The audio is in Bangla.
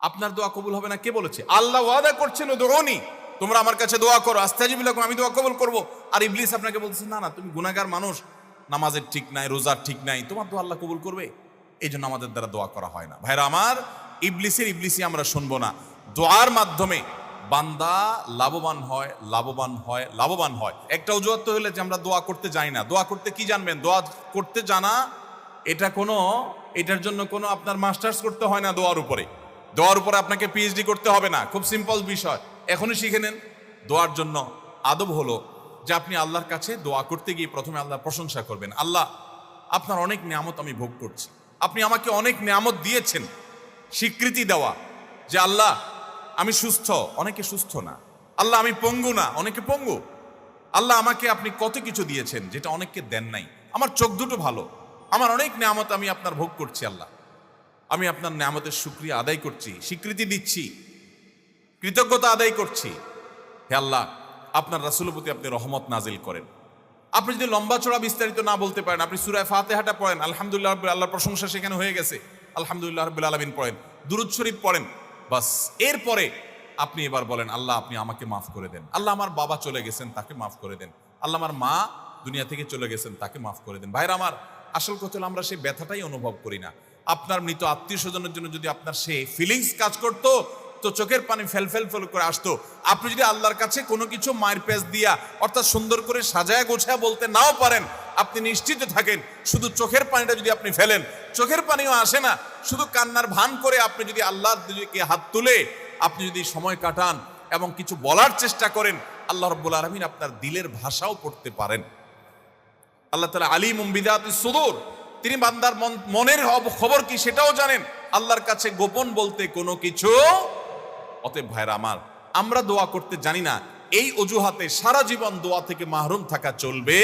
আপনার দোয়া কবুল হবে না কে বলেছে? আল্লাহ ওয়াদা করছেন উদউনি, তোমরা আমার কাছে দোয়া করো, আস্তাজিব লাকুম, আমি দোয়া কবুল করব। আর ইবলিস আপনাকে বলতেছে না না, তুমি গুনাহগার মানুষ, নামাজের ঠিক নাই, রোজার ঠিক নাই, তোমার দোয়া আল্লাহ কবুল করবে? এই জন্য আমাদের দ্বারা দোয়া করা হয় না। ভাইরা আমার, ইবলিসি আমরা শুনবো না। দোয়ার মাধ্যমে বান্দা লাভবান হয়, লাভবান হয়, লাভবান হয়। একটা অজুহাত তো হলে যে আমরা দোয়া করতে যাই না। দোয়া করতে কি জানবেন? দোয়া করতে জানা এটার জন্য কোনো আপনার মাস্টার্স করতে হয় না। দোয়ার উপরে আপনাকে পিএইচডি করতে হবে না, খুব সিম্পল বিষয়, এখনই শিখে নেন। দোয়ার জন্য আদব হলো যে আপনি আল্লাহর কাছে দোয়া করতে গিয়ে প্রথমে আল্লাহর প্রশংসা করবেন। আল্লাহ, আপনার অনেক নিয়ামত আমি ভোগ করছি, আপনি আমাকে অনেক নিয়ামত দিয়েছেন। স্বীকৃতি দেওয়া যে আল্লাহ আমি সুস্থ, অনেকে সুস্থ না। আল্লাহ আমি পঙ্গু না, অনেকে পঙ্গু। আল্লাহ আমাকে আপনি কত কিছু দিয়েছেন যেটা অনেককে দেন নাই। আমার চোখ দুটো ভালো, আমার অনেক নিয়ামত আমি আপনার ভোগ করছি। আল্লাহ, আমি আপনার নিয়ামতের শুকরিয়া আদায় করছি, স্বীকৃতি দিচ্ছি, কৃতজ্ঞতা আদায় করছি। হে আল্লাহ, আপনার রাসূলের প্রতি আপনি রহমত নাজিল করেন। আপনি যদি লম্বা চড়া বিস্তারিত না বলতে পারেন, আপনি সূরা ফাতিহাটা পড়েন, আলহামদুলিল্লাহ রাব্বিল, আল্লাহর প্রশংসা সেখানে হয়ে গেছে, আলহামদুলিল্লাহ রাব্বিল আলামিন পড়েন, দুরূদ শরীফ পড়েন, বাস। এরপরে আপনি এবার বলেন আল্লাহ আপনি আমাকে মাফ করে দেন। আল্লাহ আমার বাবা চলে গেছেন, তাকে মাফ করে দেন। আল্লাহ আমার মা দুনিয়া থেকে চলে গেছেন, তাকে মাফ করে দেন। ভাইরা আমার, আসল কথা হলো আমরা সেই ব্যথাটাই অনুভব করি না। আপনার মৃত আত্মীয় স্বজনের জন্য যদি আপনার সেই ফিলিংস কাজ করতো তো চোখের পানি ফেল করে আসতো। আপনি যদি আল্লাহর কাছে কোনো কিছু মায়ের পেজ দিয়া অর্থাৎ সুন্দর করে সাজায় গোছায় বলতে নাও পারেন, আপনি নিশ্চিত থাকেন শুধু চোখের পানিটা যদি আপনি ফেলেন, চোখের পানিও আসে না, শুধু কান্নার ভান করে আপনি যদি আল্লাহর দিকে হাত তুলে আপনি যদি সময় কাটান এবং কিছু বলার চেষ্টা করেন, আল্লাহ রাব্বুল আলামিন আপনার দিলের ভাষাও পড়তে পারেন। আল্লাহ তাআলা আলিমুম বিযাতিস সুদূর, তিনি বান্দার মনের খবর কি সেটাও জানেন। আল্লাহর কাছে গোপন বলতে কোনো কিছু। অতএব ভাইরা আমার, আমরা দোয়া করতে জানি না, এই অজুহাতে সারা জীবন দোয়া থেকে মাহরুম থাকা চলবে